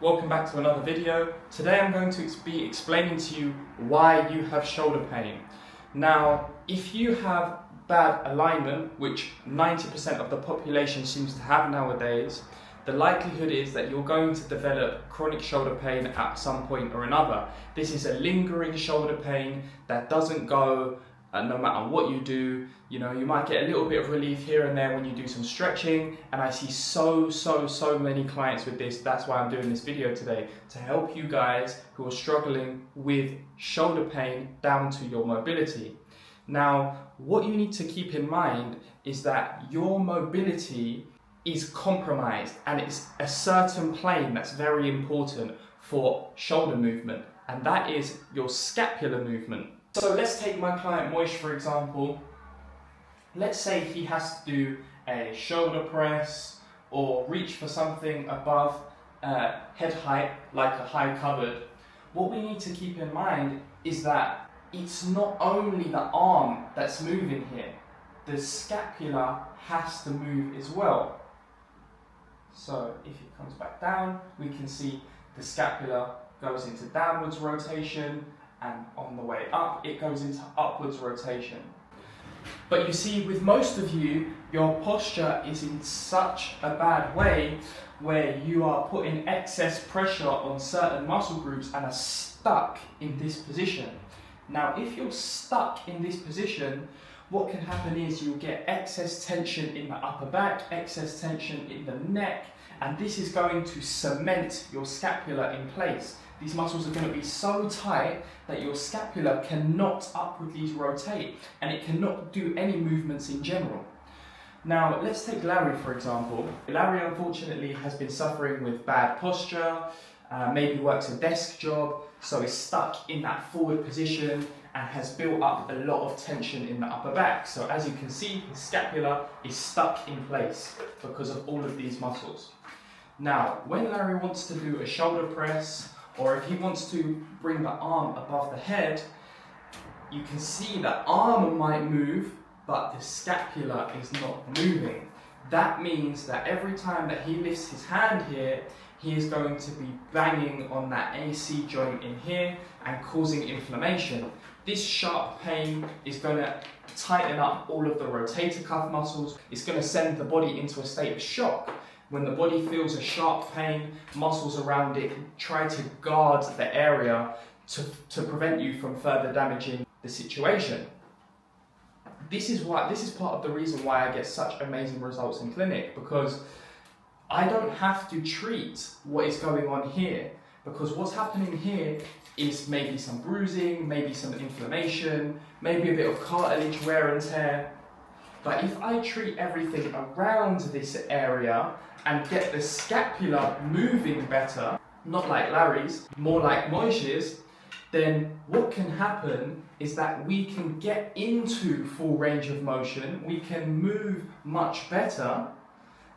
welcome back to another video. Today I'm going to be explaining to you why you have shoulder pain. Now, if you have bad alignment, which 90% of the population seems to have nowadays, the likelihood is that you're going to develop chronic shoulder pain at some point or another. This is a lingering shoulder pain that doesn't go no matter what you do. You know, you might get a little bit of relief here and there when you do some stretching, and I see so many clients with this. That's why I'm doing this video today, to help you guys who are struggling with shoulder pain down to your mobility. Now, what you need to keep in mind is that your mobility is compromised, and it's a certain plane that's very important for shoulder movement, and that is your scapular movement. So let's take my client Moish for example. Let's say he has to do a shoulder press or reach for something above head height, like a high cupboard. What we need to keep in mind is that it's not only the arm that's moving here, the scapula has to move as well. So if it comes back down, we can see the scapula goes into downwards rotation, and on the way up, it goes into upwards rotation. But you see, with most of you, your posture is in such a bad way where you are putting excess pressure on certain muscle groups and are stuck in this position. Now, if you're stuck in this position, what can happen is you'll get excess tension in the upper back, excess tension in the neck, and this is going to cement your scapula in place. These muscles are going to be so tight that your scapula cannot upwardly rotate, and it cannot do any movements in general. Now, let's take Larry for example. Larry unfortunately has been suffering with bad posture, maybe works a desk job, so is stuck in that forward position and has built up a lot of tension in the upper back. So as you can see, his scapula is stuck in place because of all of these muscles. Now, when Larry wants to do a shoulder press, or if he wants to bring the arm above the head, you can see the arm might move, but the scapula is not moving. That means that every time that he lifts his hand here, he is going to be banging on that AC joint in here and causing inflammation. This sharp pain is going to tighten up all of the rotator cuff muscles. It's going to send the body into a state of shock. When the body feels a sharp pain, muscles around it try to guard the area to prevent you from further damaging the situation. This is part of the reason why I get such amazing results in clinic, because I don't have to treat what is going on here, because what's happening here is maybe some bruising, maybe some inflammation, maybe a bit of cartilage wear and tear. But if I treat everything around this area and get the scapula moving better, not like Larry's, more like Moish's, then what can happen is that we can get into full range of motion, we can move much better,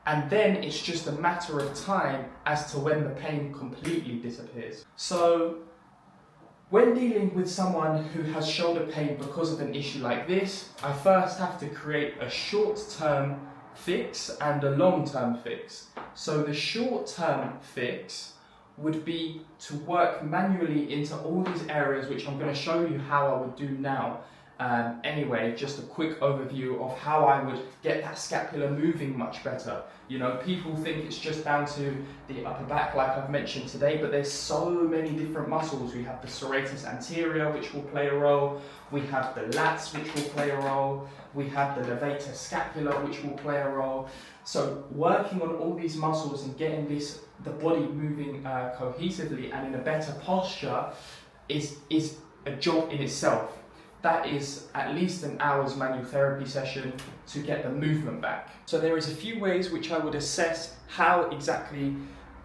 and then it's just a matter of time as to when the pain completely disappears. So, when dealing with someone who has shoulder pain because of an issue like this, I first have to create a short-term fix and a long-term fix. So the short-term fix would be to work manually into all these areas, which I'm going to show you how I would do now. Anyway, just a quick overview of how I would get that scapula moving much better. You know, people think it's just down to the upper back like I've mentioned today, but there's so many different muscles. We have the serratus anterior, which will play a role. We have the lats, which will play a role. We have the levator scapula, which will play a role. So working on all these muscles and getting the body moving cohesively and in a better posture is a job in itself. That is at least an hour's manual therapy session to get the movement back. So there is a few ways which I would assess how exactly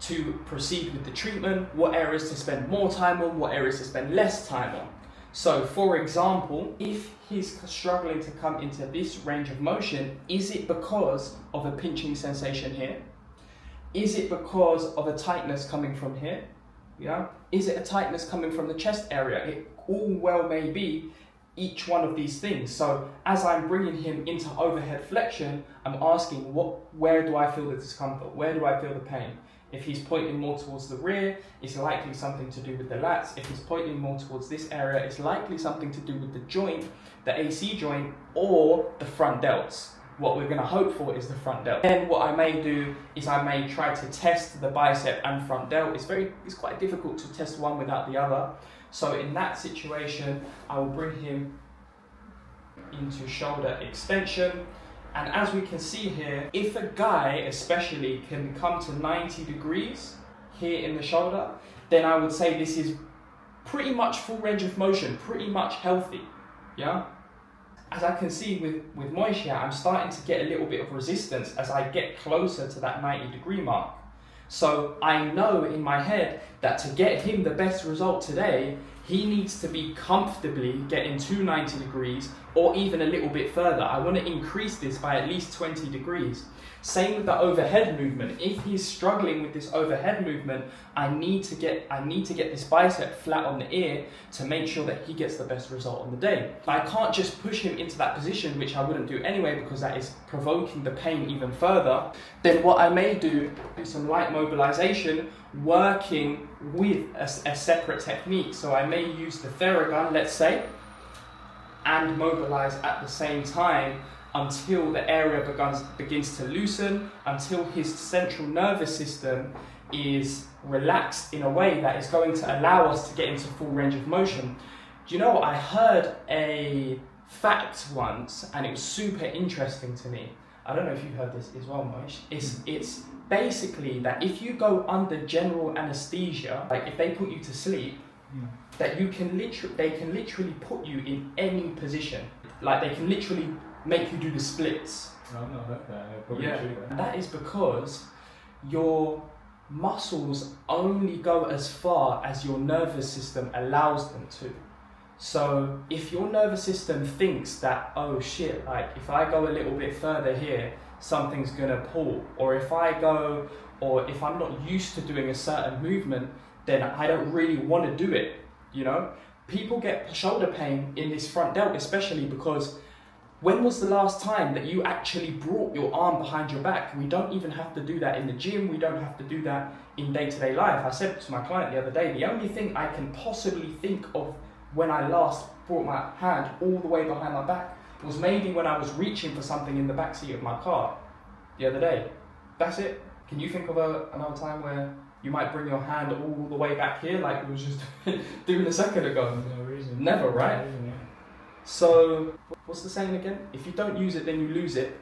to proceed with the treatment, what areas to spend more time on, what areas to spend less time on. So for example, if he's struggling to come into this range of motion, is it because of a pinching sensation here? Is it because of a tightness coming from here? Yeah. Is it a tightness coming from the chest area? It all well may be each one of these things. So as I'm bringing him into overhead flexion, I'm asking where do I feel the discomfort? Where do I feel the pain? If he's pointing more towards the rear, it's likely something to do with the lats. If he's pointing more towards this area, it's likely something to do with the joint, the AC joint, or the front delts. What we're going to hope for is the front delt. Then what I may do is I may try to test the bicep and front delt. It's quite difficult to test one without the other. So in that situation, I will bring him into shoulder extension. And as we can see here, if a guy especially can come to 90 degrees here in the shoulder, then I would say this is pretty much full range of motion, pretty much healthy, yeah? As I can see with Moish here, I'm starting to get a little bit of resistance as I get closer to that 90-degree mark. So I know in my head that to get him the best result today, he needs to be comfortably getting to 90 degrees or even a little bit further. I want to increase this by at least 20 degrees. Same with the overhead movement. If he's struggling with this overhead movement, I need to get this bicep flat on the ear to make sure that he gets the best result on the day. I can't just push him into that position, which I wouldn't do anyway because that is provoking the pain even further. Then what I may do some light mobilization, working with a separate technique. So I may use the Theragun, let's say, and mobilize at the same time until the area begins to loosen, until his central nervous system is relaxed in a way that is going to allow us to get into full range of motion. Do you know what? I heard a fact once and it was super interesting to me. I don't know if you heard this as well, Moish. It's basically that if you go under general anesthesia, like if they put you to sleep, that they can literally put you in any position. Like they can literally make you do the splits. I've not heard that. Yeah, and that is because your muscles only go as far as your nervous system allows them to. So if your nervous system thinks that, oh shit, like if I go a little bit further here, something's gonna pull, or if I'm not used to doing a certain movement, then I don't really want to do it, you know? People get shoulder pain in this front delt, especially because when was the last time that you actually brought your arm behind your back? We don't even have to do that in the gym. We don't have to do that in day-to-day life. I said to my client the other day, the only thing I can possibly think of when I last brought my hand all the way behind my back was maybe when I was reaching for something in the backseat of my car the other day. That's it. Can you think of another time where you might bring your hand all the way back here like we was just doing a second ago? No reason. Never, right? No reason, yeah. So, what's the saying again? If you don't use it, then you lose it,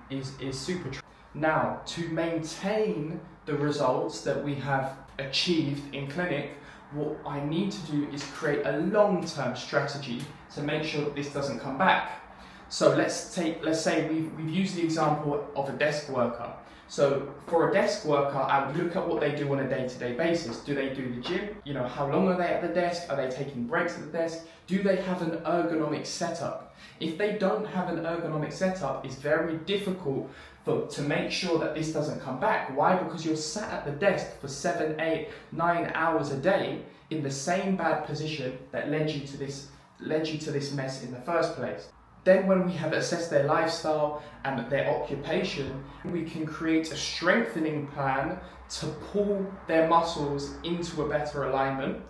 is super true. Now, to maintain the results that we have achieved in clinic, what I need to do is create a long-term strategy to make sure that this doesn't come back. So let's say we've used the example of a desk worker. So for a desk worker, I would look at what they do on a day-to-day basis. Do they do the gym? You know, how long are they at the desk? Are they taking breaks at the desk? Do they have an ergonomic setup? If they don't have an ergonomic setup, it's very difficult to make sure that this doesn't come back. Why? Because you're sat at the desk for 7, 8, 9 hours a day in the same bad position that led you to this mess in the first place. Then when we have assessed their lifestyle and their occupation, we can create a strengthening plan to pull their muscles into a better alignment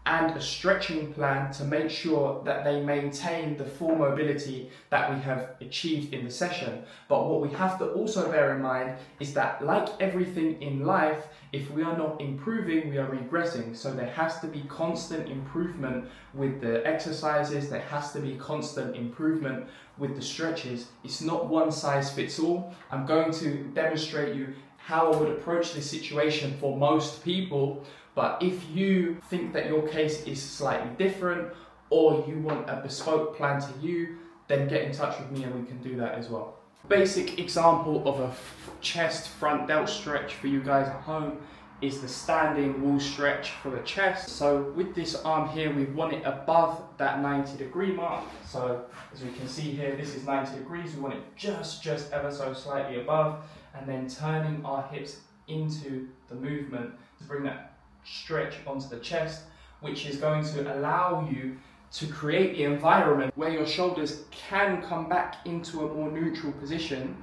and a stretching plan to make sure that they maintain the full mobility that we have achieved in the session. But what we have to also bear in mind is that, like everything in life, if we are not improving, we are regressing. So there has to be constant improvement with the exercises, there has to be constant improvement with the stretches. It's not one size fits all. I'm going to demonstrate you how I would approach this situation for most people. But if you think that your case is slightly different or you want a bespoke plan to you, then get in touch with me and we can do that as well. Basic example of a chest front delt stretch for you guys at home is the standing wall stretch for the chest. So with this arm here, we want it above that 90-degree mark. So as we can see here, this is 90 degrees. We want it just ever so slightly above, and then turning our hips into the movement to bring that stretch onto the chest, which is going to allow you to create the environment where your shoulders can come back into a more neutral position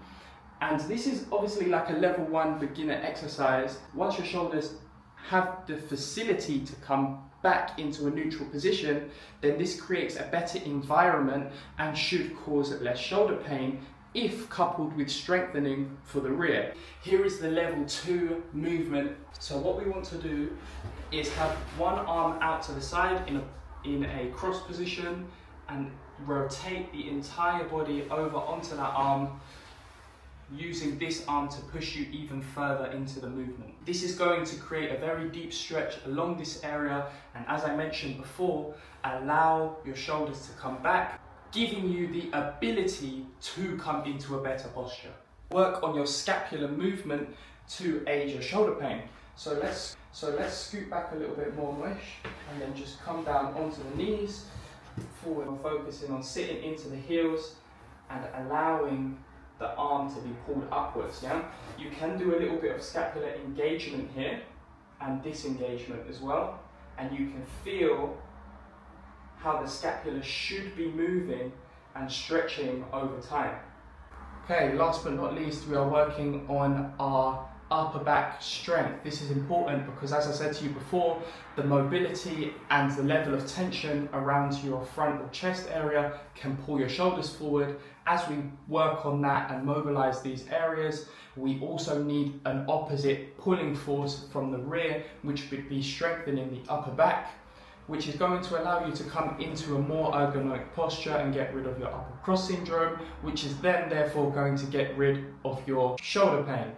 And this is obviously like a level 1 beginner exercise. Once your shoulders have the facility to come back into a neutral position, then this creates a better environment and should cause less shoulder pain if coupled with strengthening for the rear. Here is the level 2 movement. So what we want to do is have one arm out to the side in a cross position and rotate the entire body over onto that arm, using this arm to push you even further into the movement. This is going to create a very deep stretch along this area, and as I mentioned before, allow your shoulders to come back, giving you the ability to come into a better posture. Work on your scapular movement to aid your shoulder pain. So let's scoot back a little bit more, Moish, and then just come down onto the knees. Forward, we're focusing on sitting into the heels and allowing the arm to be pulled upwards. Yeah, you can do a little bit of scapular engagement here and disengagement as well, and you can feel how the scapula should be moving and stretching over time. Okay, last but not least, we are working on our upper back strength. This is important because, as I said to you before, the mobility and the level of tension around your front or chest area can pull your shoulders forward. As we work on that and mobilize these areas, we also need an opposite pulling force from the rear, which would be strengthening the upper back, which is going to allow you to come into a more ergonomic posture and get rid of your upper cross syndrome, which is then therefore going to get rid of your shoulder pain.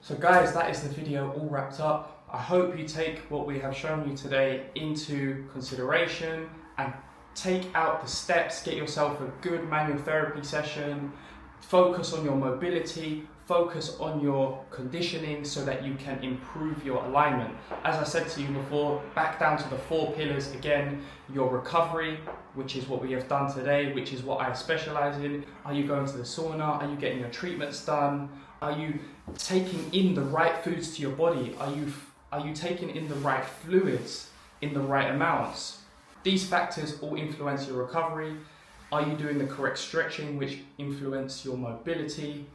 So guys, that is the video all wrapped up. I hope you take what we have shown you today into consideration and take out the steps, get yourself a good manual therapy session, focus on your mobility, focus on your conditioning so that you can improve your alignment. As I said to you before, back down to the 4 pillars again: your recovery, which is what we have done today, which is what I specialize in. Are you going to the sauna? Are you getting your treatments done? Are you taking in the right foods to your body? Are you taking in the right fluids in the right amounts? These factors all influence your recovery. Are you doing the correct stretching, which influence your mobility,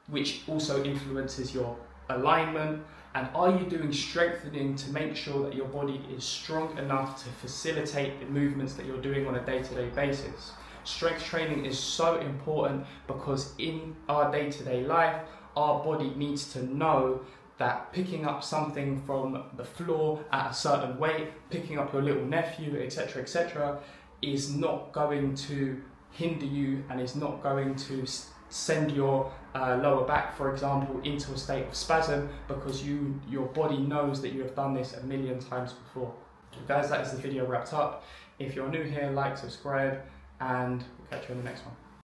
which also influences your alignment? And are you doing strengthening to make sure that your body is strong enough to facilitate the movements that you're doing on a day-to-day basis? Strength training is so important because in our day-to-day life, our body needs to know that picking up something from the floor at a certain weight, picking up your little nephew, etc., is not going to hinder you and is not going to send your lower back, for example, into a state of spasm because your body knows that you have done this a million times before. Guys, that is the video wrapped up. If you're new here, like, subscribe, and we'll catch you in the next one.